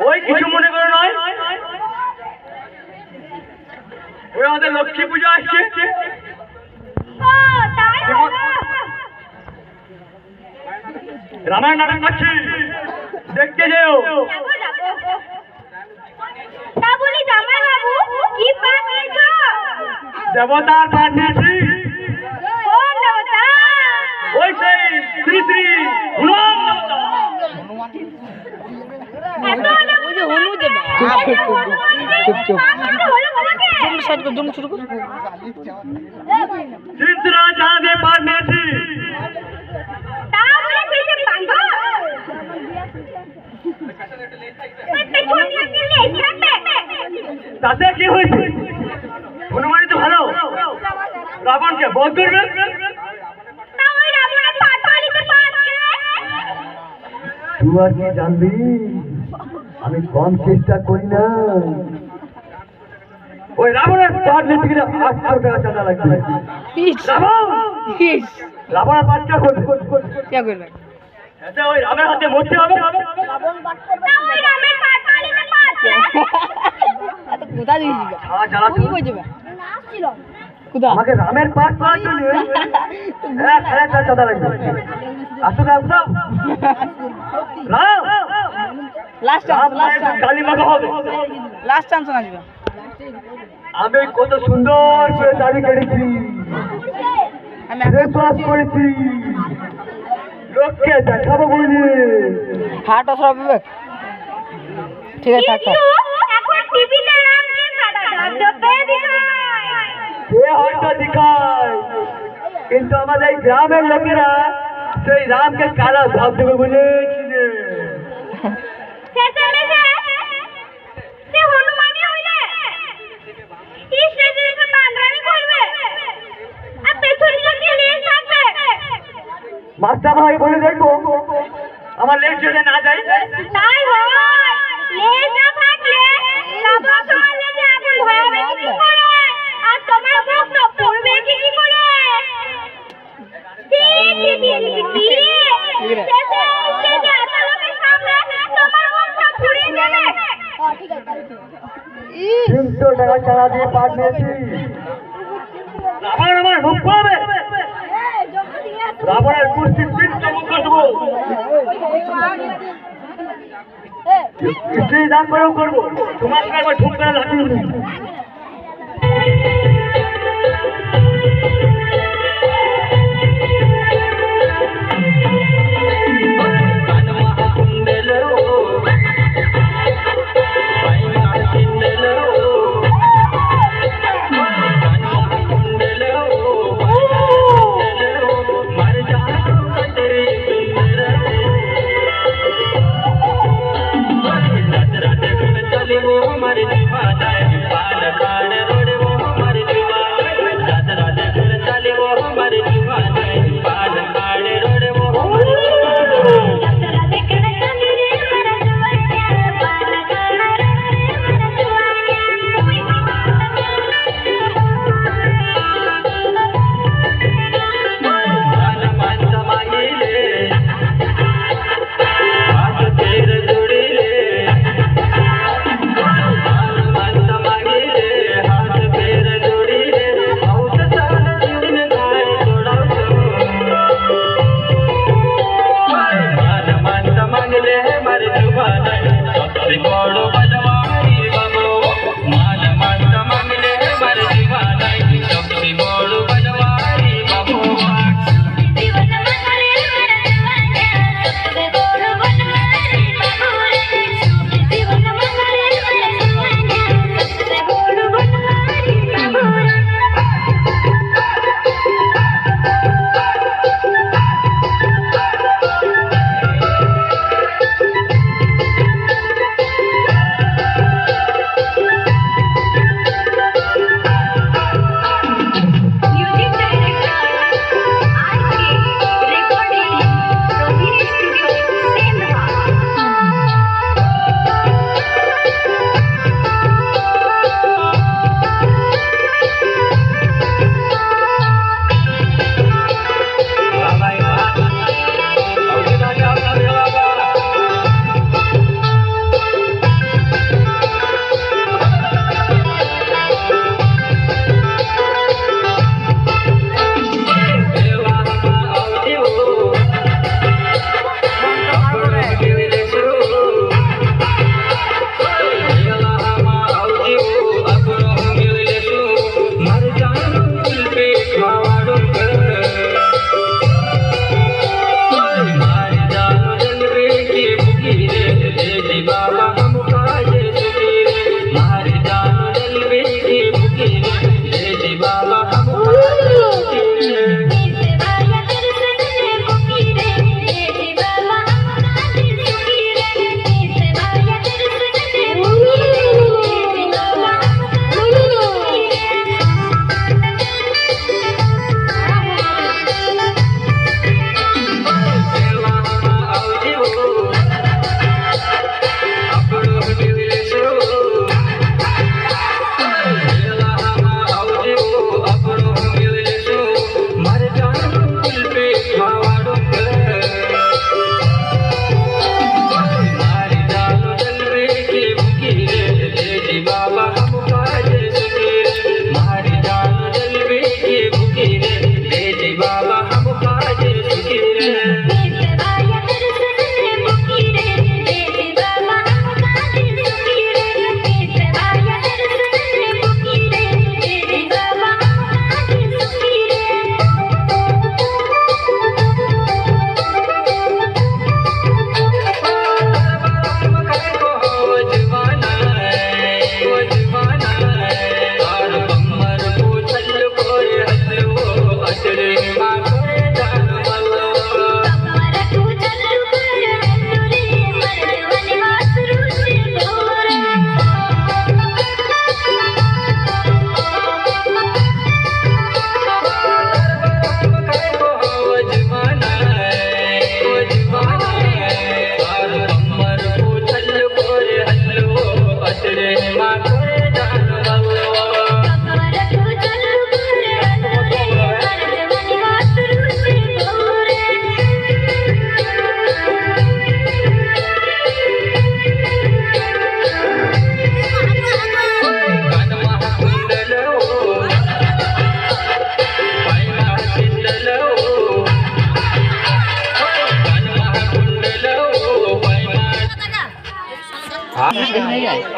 ওই কিছু মনে করে নয়, ওই আমাদের লক্ষ্মী পুজো আসছে, রামায়ণ নাটক করছি, দেখতে যেও। দেবতার পাঠ নিয়েছি, ওই সেই শ্রী শ্রী চিত্রাচাঁদে পাঠ নিয়েছি। তাতে কি হয়েছে? হনুমানই তো ভালো, রাবণকে বধ করবে। তুই আর কি জানবি, আমি কম চেষ্টা করি না। ওই রাবণের পাঠ নিতে গেলে 800 টাকা চাঁদা লাগবে। রাবণের পাঠ কে করবে? ওই রামের হাতে মরতে হবে। আমাকে রামের পাঠ করার জন্য 1000 টাকা চাঁদা লাগবে। আসো আমি কত সুন্দর করে দাড়ি কেটেছি, করেছি, লোককে দেখাবো বুঝলি। হাঁটা সব ঠিক আছে, সে হয়তো দেখায়, কিন্তু আমাদের গ্রামের লোকেরা সেই রামকে কালা ভাব দেবে বলেছিল। মাস্টার ভাই বলে দেখবো আমার লেট যদি না যায়। তিনশো টাকা চাঁদা দিয়ে পাঠ নিয়েছি। রাবণ আমার মুখ হবে, রাবণের কুস্তি মুখ দেবো, স্ত্রী দান করেও করবো, তোমার একবার ঢুক করে লাগিয়ে। हमारे दीवाना है, पार पार रोड वो हमारे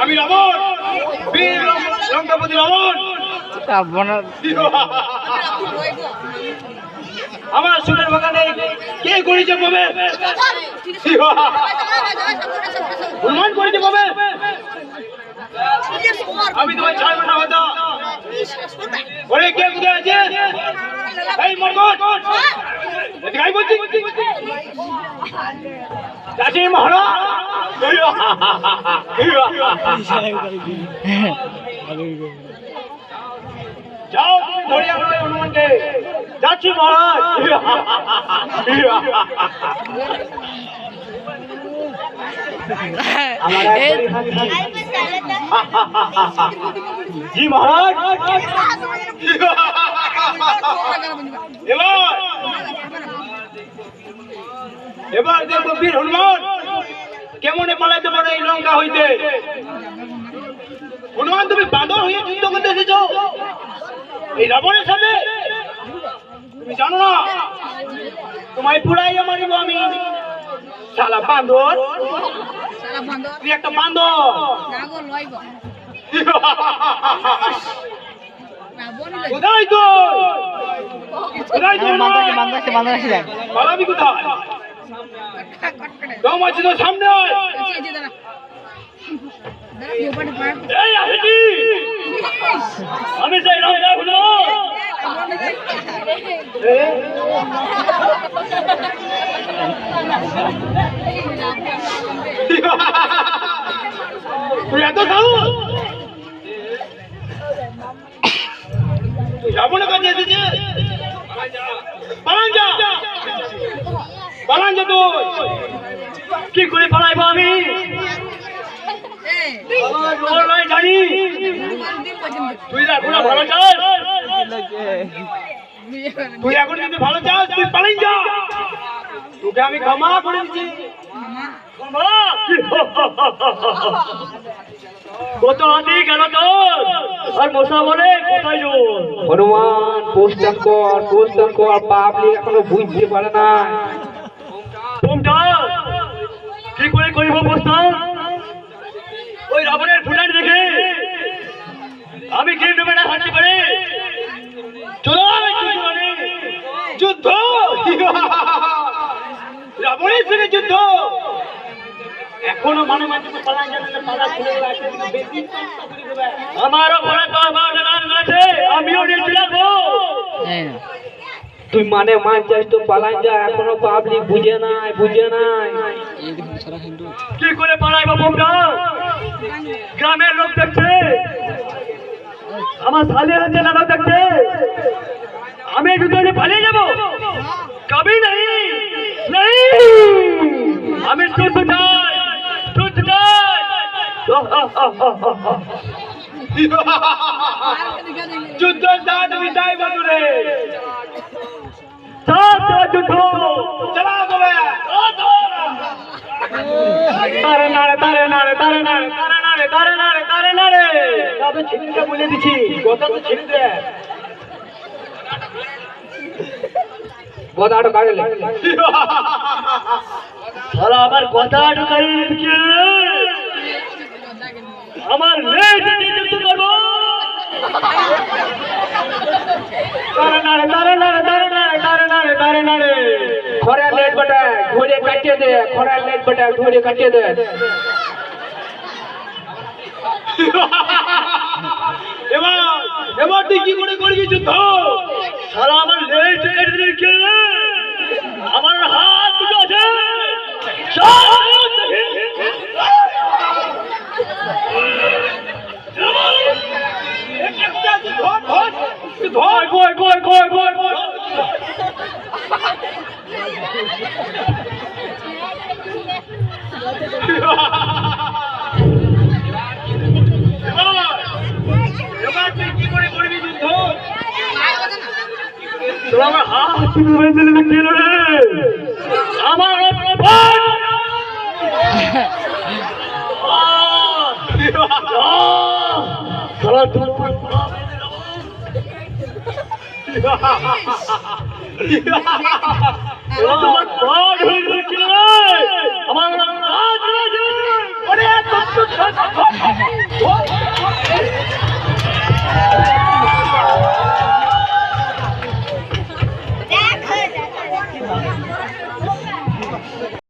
আমি রাবণ, বীর লঙ্কাপতি রাবণ। আমার সুরের বাগানে কে করেছে পাবে? হনুমান করেছে পাবে। আমি তোমায় ছাড়বো না হয়তো। ওরে কে কোথায় আছে? এই মরগট গাই বলছি চাচি মহারাজ। যাও তুমি ধরে আনো এই হনুমানকে। যাচ্ছি মহারাজ। জি মহারাজ। এবার দেখো বীর হনুমান কেমনে পালাইতে পারে এই লঙ্কা হইতে। হনুমান তুমি বাঁদর হয়ে যুদ্ধ করতে এসেছো এই রাবণের সাথে? তুমি জানো না তোমায় পুরাইয়া মারিব আমি। শালা বাঁদর, তুই একটা বাঁদর। কোথায় তো কোথায় তো পালাবি কোথায়? দম আছে তো সামনে আয়। এই আসেছি আমি সেই রাজা হনুমান। তুই এত সাহস? তুই রাবণের কাছে এসেছিস? পালান যা, পালান যা। তুই কি করে পালাইবো আমি? জানি তুই এখন ভালো চাস। তুই এখন যদি ভালো চাস তুই পালাই যা। তোকে আমি ক্ষমা করে দিচ্ছি। কত হাতি গেল তোর আর মশা বলে কোথায় জোর? হনুমান পোস্টার কর পাবলিক এখনো বুঝতে পারে না। কি করে করিব প্রস্তাব? ওই রাবণের ফুটান দেখে আমি কি নেবে না হাঁটতে পারি। চলো যুদ্ধ, রাবণের সঙ্গে যুদ্ধ। এখনো মানে মাঝে পালা যাবে না, পালা খুলে আমারও আছে, আমিও নিয়েছি রাখবো। তুই মানে চাস তো পালাই যা, এখনো পাবলিক বুঝে নাই। কি করে পালাইবো বোমটা? গ্রামের লোক দেখছে, আমার শালের জেলা লোক দেখছে। আমি দুজনে পালিয়ে যাবো? কবি নেই। আমি যুদ্ধ চাই। যুদ্ধ তুমি যাই বন্ধুরে। যুদ্ধ চলা বলে। তারে নাড়ে তবে ছিনিটা বলে দিছি, কথা তো ছিনি দে। গদাটা কাটলে আমার কথা ঢুকাই আমার যুদ্ধ করবো। খরা লেট বটা ঘুরে কাটিয়ে দে, এবার তুই কি করে করবি যুদ্ধ? সারা আমার আমার হাত দুটো আছে। এবার তুই কি করে করবি যুদ্ধ? আমার হাত আমার তোমার পাঠ হয়ে গেছিল। আমার